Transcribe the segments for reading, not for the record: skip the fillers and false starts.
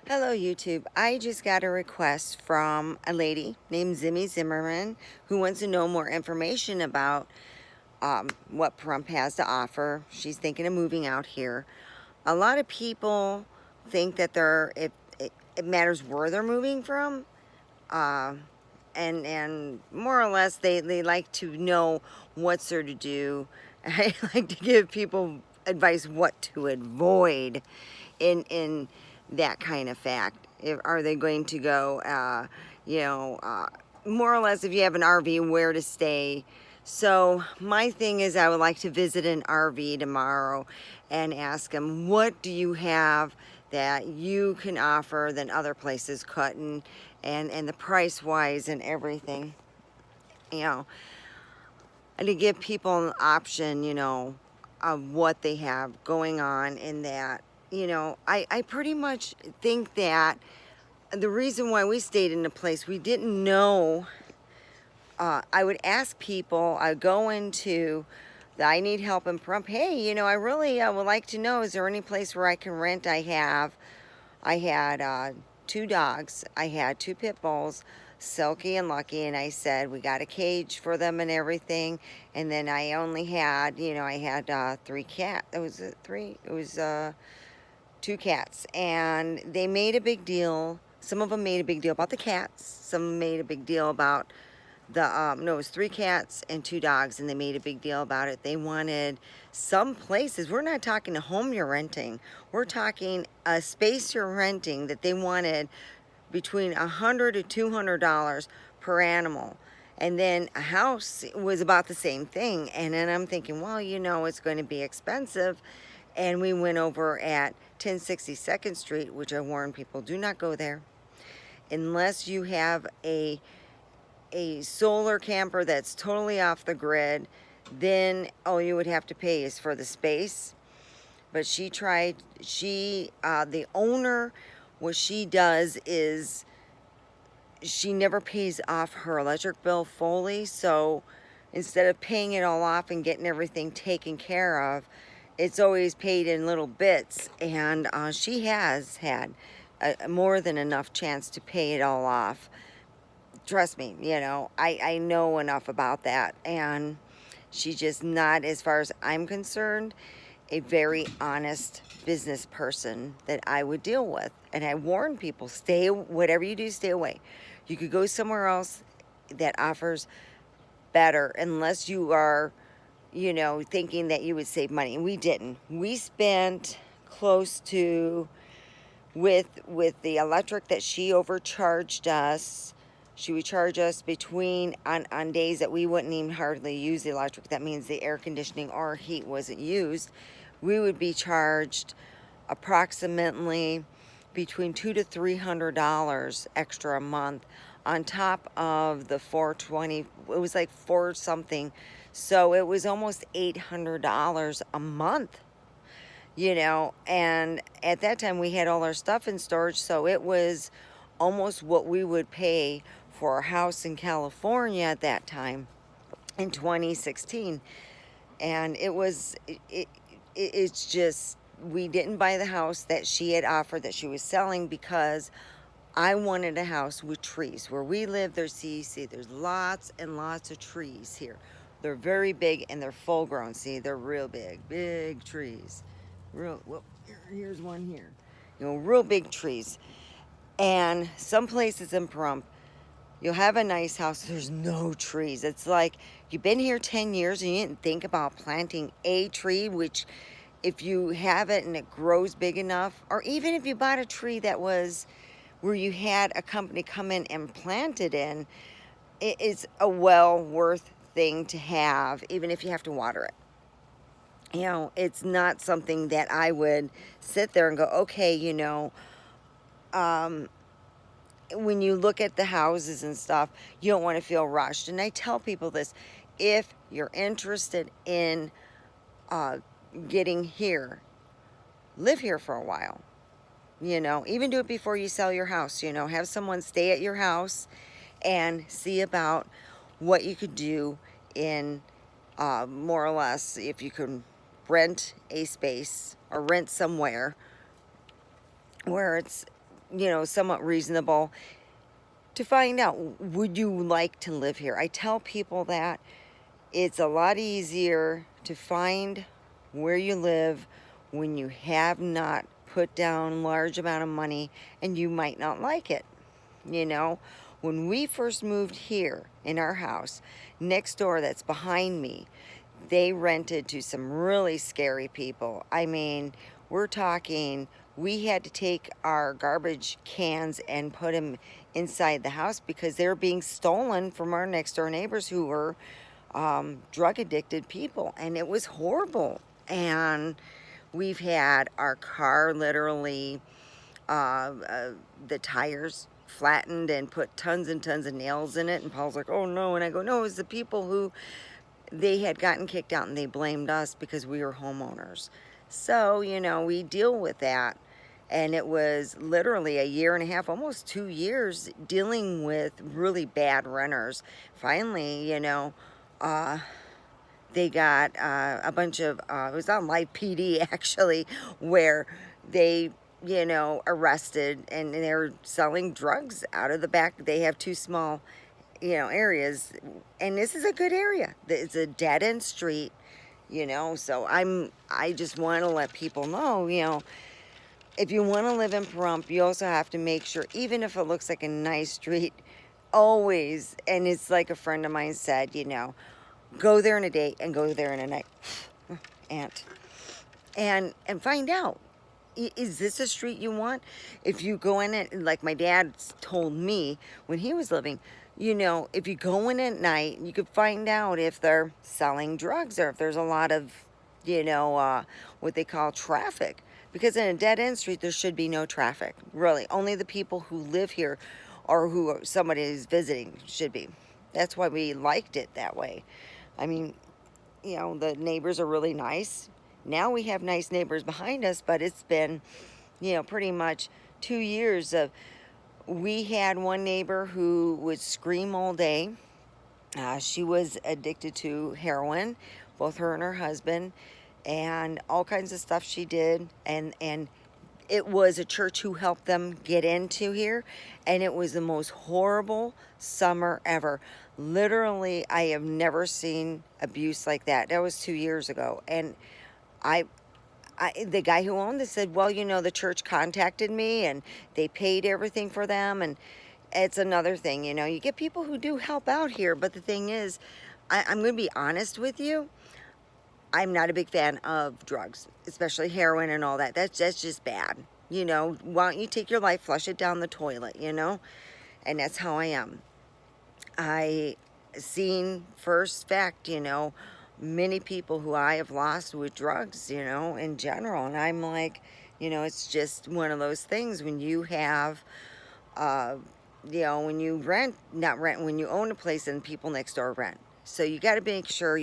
Hello YouTube. I just got a request from a lady named Zimmy Zimmerman who wants to know more information about what Pahrump has to offer. She's thinking of moving out here. A lot of people think that it matters where they're moving from, uh, and more or less they like to know what's there to do. I like to give people advice what to avoid in that kind of fact. Are they going to go, more or less if you have an RV, where to stay. So my thing is I would like to visit an RV tomorrow and ask them, what do you have that you can offer than other places couldn't, and the price wise and everything, you know, and to give people an option, of what they have going on in that. I pretty much think that the reason why we stayed in a place we didn't know, I would ask people, I would go into the I need help in Pahrump, hey, I really would like to know, is there any place where I can rent? I had two dogs, I had two pit bulls, Silky and Lucky, and I said we got a cage for them and everything. And then I only had, I had three cats. It was three. It was two cats, and they made a big deal. Some of them made a big deal about the cats. Some made a big deal about the no, it was three cats and two dogs, and they made a big deal about it. They wanted some places. We're not talking a home you're renting. We're talking a space you're renting that they wanted between $100 to $200 per animal. And then a house was about the same thing. And then I'm thinking, well, it's going to be expensive. And we went over at 1062nd Street, which I warn people, do not go there unless you have a solar camper that's totally off the grid. Then all you would have to pay is for the space. But the owner, what she does is she never pays off her electric bill fully. So instead of paying it all off and getting everything taken care of, it's always paid in little bits. And she has had more than enough chance to pay it all off. Trust me, I know enough about that. And she's just not, as far as I'm concerned, a very honest business person that I would deal with. And I warn people, whatever you do, stay away. You could go somewhere else that offers better, unless you are, thinking that you would save money. And we didn't. We spent close to, with the electric that she overcharged us. She would charge us between, on days that we wouldn't even hardly use the electric, that means the air conditioning or heat wasn't used, we would be charged approximately between $200 to $300 extra a month on top of the $420. It was like four something, so it was almost $800 a month. And at that time we had all our stuff in storage, so it was almost what we would pay for a house in California at that time in 2016. And it's just, we didn't buy the house that she had offered that she was selling because I wanted a house with trees. Where we live, there's CEC. There's lots and lots of trees here. They're very big and they're full grown. See, they're real big trees. Well, here's one here. Real big trees. And some places in Pahrump, you'll have a nice house, there's no trees. It's like you've been here 10 years and you didn't think about planting a tree, which if you have it and it grows big enough, or even if you bought a tree that was where you had a company come in and plant it in, it is a well worth thing to have, even if you have to water it. It's not something that I would sit there and go, okay, when you look at the houses and stuff, you don't want to feel rushed. And I tell people this, if you're interested in getting here, live here for a while. Even do it before you sell your house. Have someone stay at your house and see about what you could do in more or less, if you can rent a space or rent somewhere where it's somewhat reasonable to find out, would you like to live here? I tell people that it's a lot easier to find where you live when you have not put down large amount of money and you might not like it. When we first moved here in our house, next door that's behind me, they rented to some really scary people. I mean, we're talking, we had to take our garbage cans and put them inside the house because they were being stolen from our next door neighbors who were drug addicted people, and it was horrible. And we've had our car literally, the tires flattened and put tons and tons of nails in it, and Paul's like, oh no, and I go, no, it's the people who they had gotten kicked out and they blamed us because we were homeowners. So we deal with that, and it was literally a year and a half, almost 2 years, dealing with really bad renters. Finally, they got a bunch of, it was on live PD actually, where they, arrested, and they're selling drugs out of the back. They have 2 small, areas, and this is a good area. It's a dead end street, so I just want to let people know, if you want to live in Pahrump, you also have to make sure, even if it looks like a nice street, always, and it's like a friend of mine said, go there in a day and go there in a night. And find out, is this a street you want? If you go in it, like my dad told me when he was living, if you go in at night, you could find out if they're selling drugs or if there's a lot of, what they call traffic. Because in a dead end street, there should be no traffic. Really, only the people who live here or who somebody is visiting should be. That's why we liked it that way. I mean, the neighbors are really nice. Now we have nice neighbors behind us, but it's been, pretty much 2 years of, we had one neighbor who would scream all day. She was addicted to heroin, both her and her husband, and all kinds of stuff she did. And it was a church who helped them get into here, and it was the most horrible summer ever. Literally, I have never seen abuse like that. That was 2 years ago, and the guy who owned it said, well, the church contacted me and they paid everything for them. And it's another thing, you get people who do help out here. But the thing is, I'm going to be honest with you. I'm not a big fan of drugs, especially heroin and all that. That's just bad. Why don't you take your life, flush it down the toilet, And that's how I am. I seen first fact, many people who I have lost with drugs, in general. And I'm like, it's just one of those things when you have, when you when you own a place and people next door rent. So you got to make sure,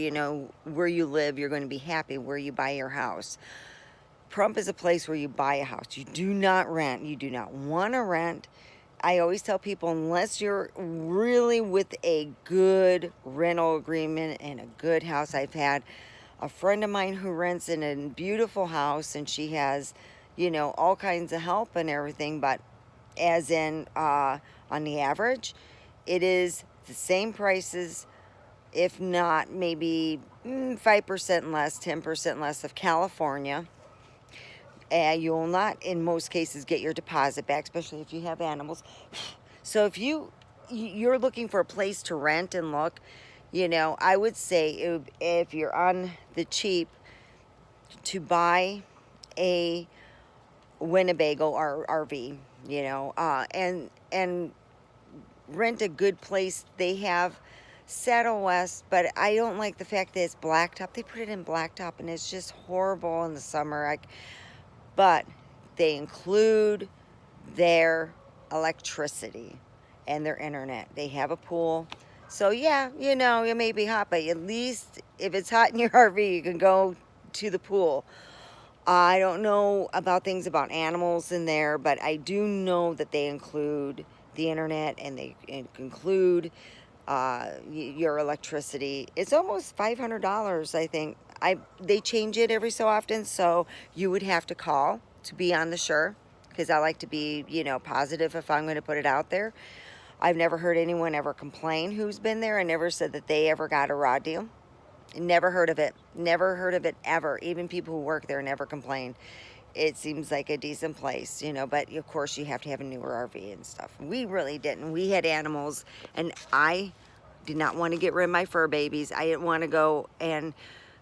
where you live, you're going to be happy where you buy your house. Pahrump is a place where you buy a house. You do not rent. You do not want to rent. I always tell people, unless you're really with a good rental agreement and a good house. I've had a friend of mine who rents in a beautiful house, and she has, all kinds of help and everything. But as in, on the average, it is the same prices, if not maybe 5% less, 10% less of California. And you will not, in most cases, get your deposit back, especially if you have animals. So if you're looking for a place to rent and look, I would say if you're on the cheap, to buy a Winnebago RV, and rent a good place. They have Saddle West, but I don't like the fact that it's blacktop. They put it in blacktop, and it's just horrible in the summer. But they include their electricity and their internet. They have a pool. So yeah, it may be hot, but at least if it's hot in your RV, you can go to the pool. I don't know about things about animals in there, but I do know that they include the internet, and they include your electricity. It's almost $500, I think. They change it every so often, so you would have to call to be on the sure, because I like to be, you know, positive if I'm going to put it out there. I've never heard anyone ever complain who's been there. I never said that they ever got a raw deal. Never heard of it. Never heard of it ever. Even people who work there never complain. It seems like a decent place, you know, but of course you have to have a newer RV and stuff. We really didn't. We had animals, and I did not want to get rid of my fur babies. I didn't want to go, and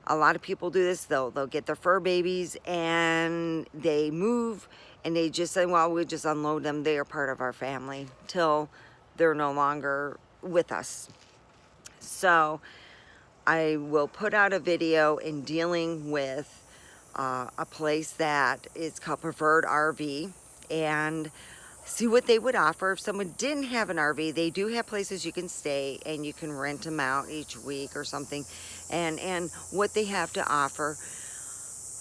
a lot of people do this though. They'll get their fur babies and they move and they just say, well, we'll just unload them. They are part of our family till they're no longer with us. So I will put out a video in dealing with a place that is called Preferred RV, and see what they would offer. If someone didn't have an RV, they do have places you can stay and you can rent them out each week or something, and what they have to offer,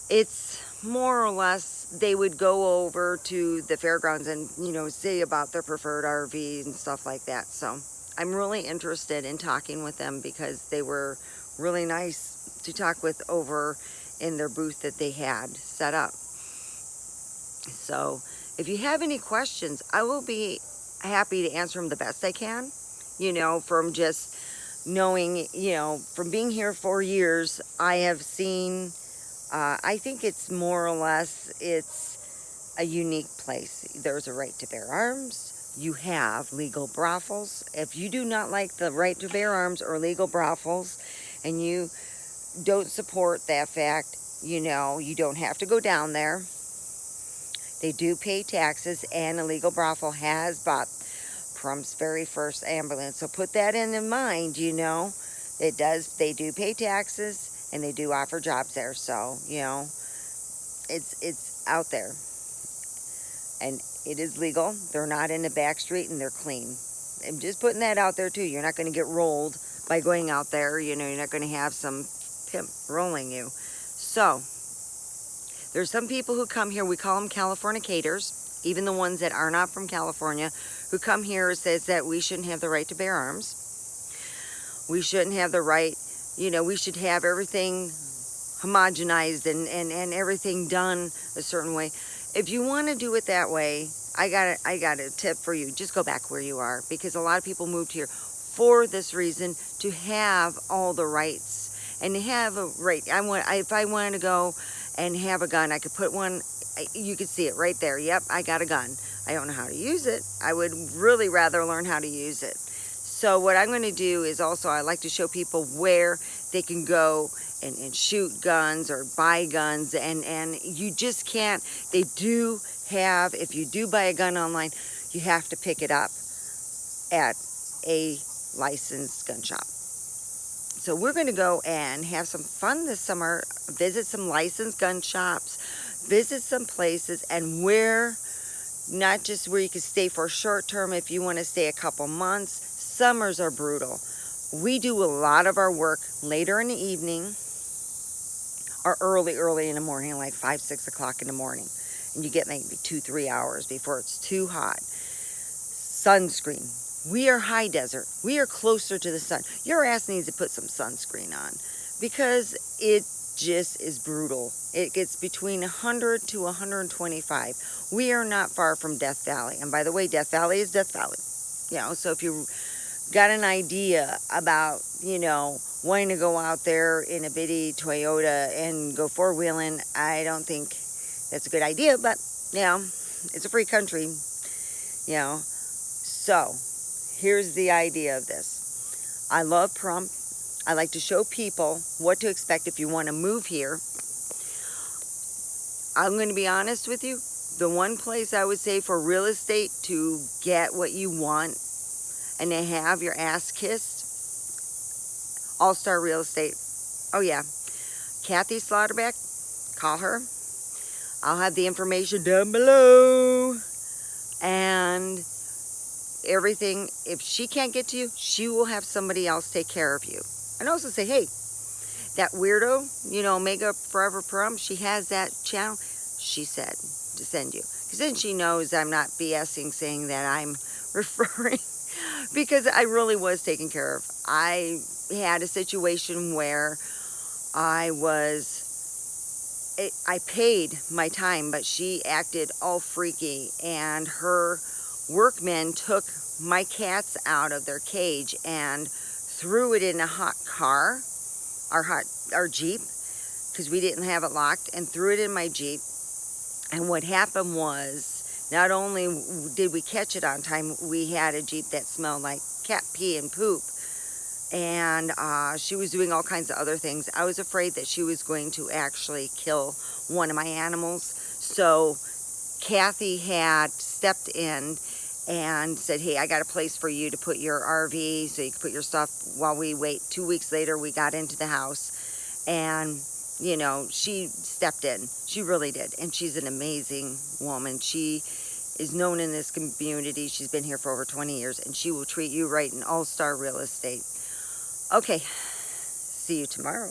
it's more or less they would go over to the fairgrounds and, you know, say about their preferred RV and stuff like that. So I'm really interested in talking with them because they were really nice to talk with over in their booth that they had set up. So if you have any questions, I will be happy to answer them the best I can, you know, from just knowing, you know, from being here 4 years, I have seen, I think it's more or less, it's a unique place. There's a right to bear arms. You have legal brothels. If you do not like the right to bear arms or legal brothels, and you don't support that fact, you know, you don't have to go down there. They do pay taxes, and a legal brothel has bought Pahrump's very first ambulance. So put that in mind, you know. They do pay taxes, and they do offer jobs there. So, you know, it's out there. And it is legal. They're not in the back street, and they're clean. I'm just putting that out there, too. You're not going to get rolled by going out there. You know, you're not going to have some pimp rolling you. So there's some people who come here, we call them Californicators, even the ones that are not from California, who come here and says that we shouldn't have the right to bear arms. We shouldn't have the right, you know, we should have everything homogenized and everything done a certain way. If you want to do it that way, I got a tip for you. Just go back where you are, because a lot of people moved here for this reason, to have all the rights and to have a right. If I wanted to go and have a gun, I could put one, you could see it right there. Yep, I got a gun. I don't know how to use it. I would really rather learn how to use it. So what I'm going to do is also, I like to show people where they can go and shoot guns or buy guns, and you just can't. They do have, if you do buy a gun online, you have to pick it up at a licensed gun shop. So we're going to go and have some fun this summer, visit some licensed gun shops, visit some places, and where, not just where you can stay for a short term, if you want to stay a couple months. Summers are brutal. We do a lot of our work later in the evening or early in the morning, like 5, 6 o'clock in the morning. And you get maybe 2-3 hours before it's too hot. Sunscreen. We are high desert. We are closer to the sun. Your ass needs to put some sunscreen on, because it just is brutal. It gets between 100 to 125. We are not far from Death Valley. And by the way, Death Valley is Death Valley. You know, so if you got an idea about, you know, wanting to go out there in a bitty Toyota and go four-wheeling, I don't think that's a good idea, but, you know, it's a free country, you know. So here's the idea of this. I love Pahrump. I like to show people what to expect if you want to move here. I'm going to be honest with you. The one place I would say for real estate to get what you want and to have your ass kissed, All-Star Real Estate. Oh yeah, Kathy Slaughterback, call her. I'll have the information down below. And everything, if she can't get to you, she will have somebody else take care of you. And also say, hey, that weirdo, you know, Mega Forever Pahrump, she has that channel, she said to send you. Because then she knows I'm not BSing saying that I'm referring, because I really was taken care of. I had a situation where I was I paid my time, but she acted all freaky, and her workmen took my cats out of their cage and threw it in a hot car, our Jeep, because we didn't have it locked, and threw it in my Jeep. And what happened was, not only did we catch it on time, we had a Jeep that smelled like cat pee and poop. And she was doing all kinds of other things. I was afraid that she was going to actually kill one of my animals. So Kathy had stepped in and said, hey, I got a place for you to put your RV so you can put your stuff while we wait. 2 weeks later, we got into the house, and you know, she stepped in. She really did. And she's an amazing woman. She is known in this community. She's been here for over 20 years, and she will treat you right in all-star real estate. Okay, see you tomorrow.